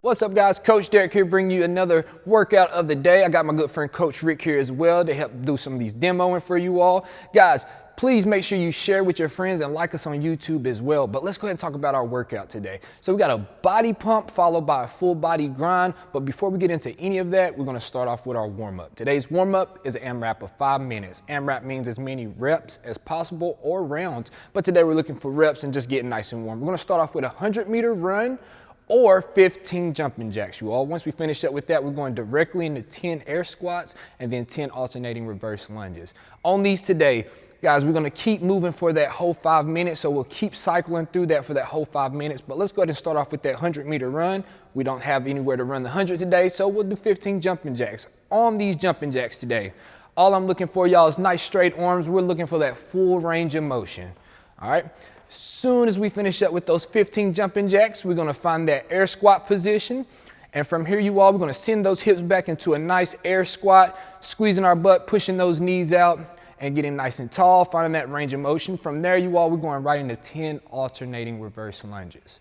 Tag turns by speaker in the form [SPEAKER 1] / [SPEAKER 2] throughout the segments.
[SPEAKER 1] What's up, guys? Coach Derek here, bringing you another workout of the day. I got my good friend Coach Rick here as well to help do some of these demoing for you all. Guys, please make sure you share with your friends and like us on YouTube as well. But let's go ahead and talk about our workout today. So we got a body pump followed by a full body grind. But before we get into any of that, we're gonna start off with our warm-up. Today's warm-up is an AMRAP of 5 minutes. AMRAP means as many reps as possible or rounds. But today we're looking for reps and just getting nice and warm. We're gonna start off with a 100-meter run or 15 jumping jacks, you all. Once we finish up with that, we're going directly into 10 air squats and then 10 alternating reverse lunges. On these today, guys, we're gonna keep moving for that whole 5 minutes, so we'll keep cycling through that for that whole 5 minutes. But let's go ahead and start off with that 100-meter run. We don't have anywhere to run the 100 today, so we'll do 15 jumping jacks. On these jumping jacks today, all I'm looking for, y'all, is nice straight arms. We're looking for that full range of motion, all right? Soon as we finish up with those 15 jumping jacks, we're gonna find that air squat position. And from here, you all, we're gonna send those hips back into a nice air squat, squeezing our butt, pushing those knees out, and getting nice and tall, finding that range of motion. From there, you all, we're going right into 10 alternating reverse lunges.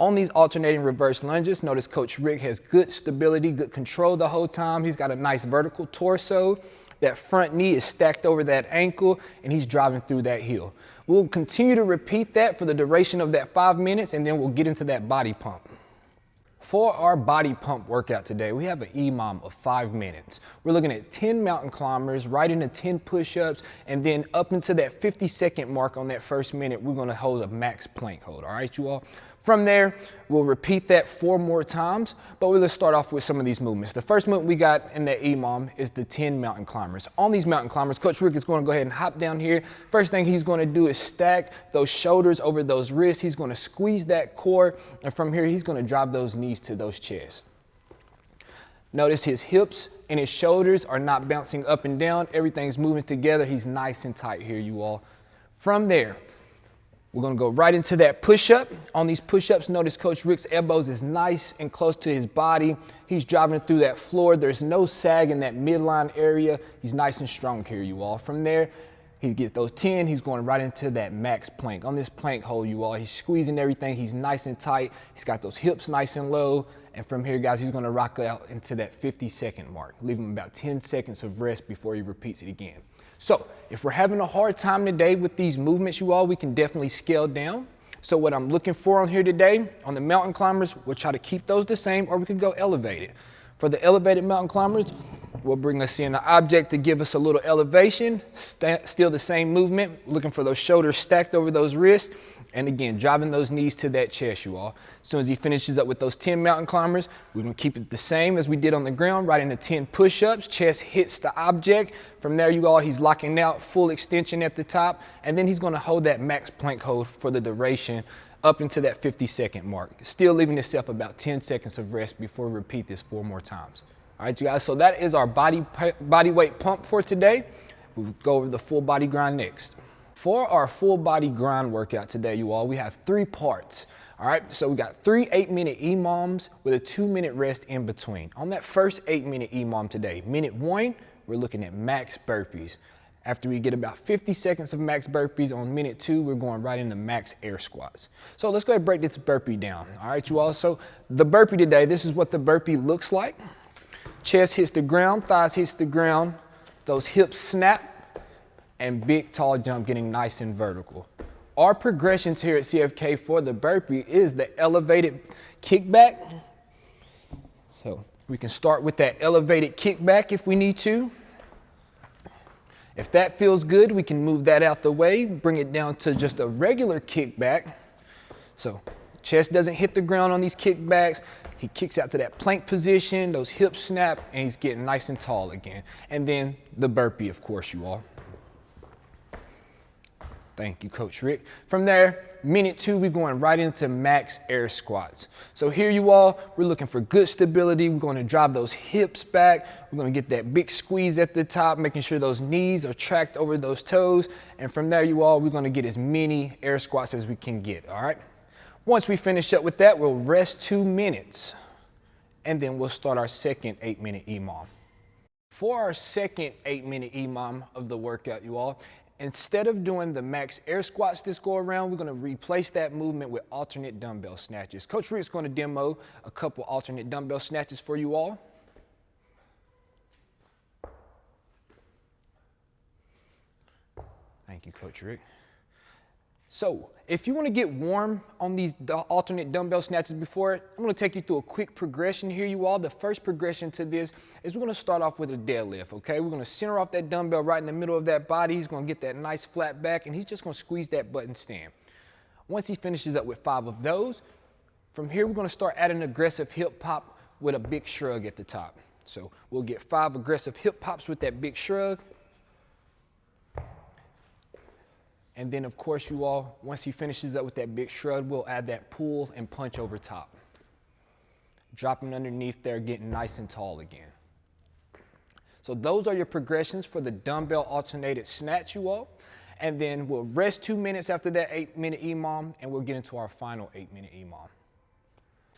[SPEAKER 1] On these alternating reverse lunges, notice Coach Rick has good stability, good control the whole time. He's got a nice vertical torso. That front knee is stacked over that ankle, and he's driving through that heel. We'll continue to repeat that for the duration of that 5 minutes, and then we'll get into that body pump. For our body pump workout today, we have an EMOM of 5 minutes. We're looking at 10 mountain climbers, right into 10 push-ups, and then up into that 50-second mark on that first minute, we're gonna hold a max plank hold, all right, you all? From there, we'll repeat that 4 more times, but we'll just start off with some of these movements. The first movement we got in that EMOM is the 10 mountain climbers. On these mountain climbers, Coach Rick is gonna go ahead and hop down here. First thing he's gonna do is stack those shoulders over those wrists. He's gonna squeeze that core, and from here, he's gonna drive those knees to those chests. Notice his hips and his shoulders are not bouncing up and down. Everything's moving together. He's nice and tight here, you all. From there, we're gonna go right into that push-up. On these push-ups, notice Coach Rick's elbows is nice and close to his body. He's driving through that floor. There's no sag in that midline area. He's nice and strong here, you all. From there, he gets those 10, he's going right into that max plank. On this plank hold, you all, he's squeezing everything. He's nice and tight. He's got those hips nice and low. And from here, guys, he's gonna rock out into that 50-second mark. Leave him about 10 seconds of rest before he repeats it again. So if we're having a hard time today with these movements, you all, we can definitely scale down. So what I'm looking for on here today, on the mountain climbers, we'll try to keep those the same, or we can go elevated. For the elevated mountain climbers, we'll bring us in an object to give us a little elevation, still the same movement, looking for those shoulders stacked over those wrists, and again, driving those knees to that chest, you all. As soon as he finishes up with those 10 mountain climbers, we're gonna keep it the same as we did on the ground, right into 10 push-ups, chest hits the object. From there, you all, he's locking out, full extension at the top, and then he's gonna hold that max plank hold for the duration up into that 50-second mark. Still leaving himself about 10 seconds of rest before we repeat this 4 more times. All right, you guys, so that is our body weight pump for today. We'll go over the full body grind next. For our full body grind workout today, you all, we have 3 parts. All right, so we got 3 8-minute EMOMs with a 2-minute rest in between. On that first 8-minute EMOM today, minute 1, we're looking at max burpees. After we get about 50 seconds of max burpees on minute 2, we're going right into max air squats. So let's go ahead and break this burpee down. All right, you all, so the burpee today, this is what the burpee looks like. Chest hits the ground, thighs hits the ground, those hips snap, and big tall jump getting nice and vertical. Our progressions here at CFK for the burpee is the elevated kickback. So we can start with that elevated kickback if we need to. If that feels good, we can move that out the way, bring it down to just a regular kickback. So chest doesn't hit the ground on these kickbacks. He kicks out to that plank position, those hips snap, and he's getting nice and tall again. And then the burpee, of course, you all. Thank you, Coach Rick. From there, minute 2, we're going right into max air squats. So here you all, we're looking for good stability. We're going to drive those hips back. We're going to get that big squeeze at the top, making sure those knees are tracked over those toes. And from there, you all, we're going to get as many air squats as we can get, all right? Once we finish up with that, we'll rest 2 minutes, and then we'll start our second 8-minute EMOM. For our second 8-minute EMOM of the workout, you all, Instead of doing the max air squats this go around, we're gonna replace that movement with alternate dumbbell snatches. Coach Rick's gonna demo a couple alternate dumbbell snatches for you all. Thank you, Coach Rick. So, if you want to get warm on these alternate dumbbell snatches before it, I'm going to take you through a quick progression here, you all. The first progression to this is we're going to start off with a deadlift, okay? We're going to center off that dumbbell right in the middle of that body. He's going to get that nice flat back, and he's just going to squeeze that button stand. Once he finishes up with 5 of those, from here we're going to start adding aggressive hip pop with a big shrug at the top. So we'll get 5 aggressive hip pops with that big shrug. And then, of course, you all, once he finishes up with that big shrug, we'll add that pull and punch over top. Dropping underneath there, getting nice and tall again. So those are your progressions for the dumbbell alternated snatch, you all. And then we'll rest 2 minutes after that 8-minute EMOM, and we'll get into our final 8-minute EMOM.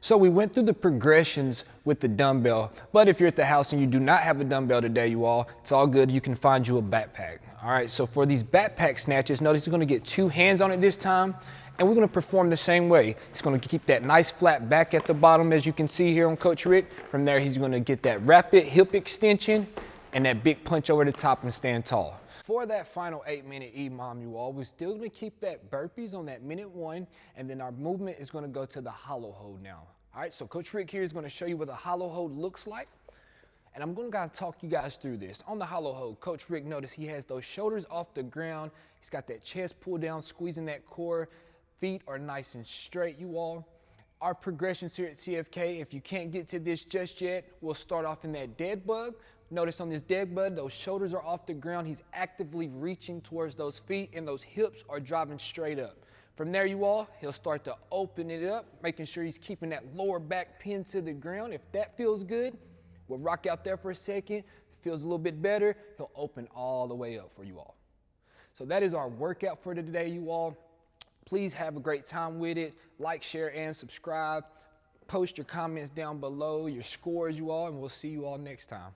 [SPEAKER 1] So we went through the progressions with the dumbbell, but if you're at the house and you do not have a dumbbell today, you all, it's all good. You can find you a backpack. All right, so for these backpack snatches, notice you're gonna get 2 hands on it this time, and we're gonna perform the same way. He's gonna keep that nice flat back at the bottom, as you can see here on Coach Rick. From there, he's gonna get that rapid hip extension and that big punch over the top and stand tall. For that final 8-minute EMOM, you all, we're still gonna keep that burpees on that minute 1, and then our movement is gonna go to the hollow hold now. All right, so Coach Rick here is gonna show you what the hollow hold looks like, and I'm gonna talk you guys through this. On the hollow hold, Coach Rick, notice he has those shoulders off the ground. He's got that chest pulled down, squeezing that core. Feet are nice and straight, you all. Our progressions here at CFK, if you can't get to this just yet, we'll start off in that dead bug. Notice on this dead bug, those shoulders are off the ground. He's actively reaching towards those feet, and those hips are driving straight up. From there, you all, he'll start to open it up, making sure he's keeping that lower back pinned to the ground. If that feels good, we'll rock out there for a second. If it feels a little bit better, he'll open all the way up for you all. So that is our workout for today, you all. Please have a great time with it. Like, share, and subscribe. Post your comments down below, your scores, you all, and we'll see you all next time.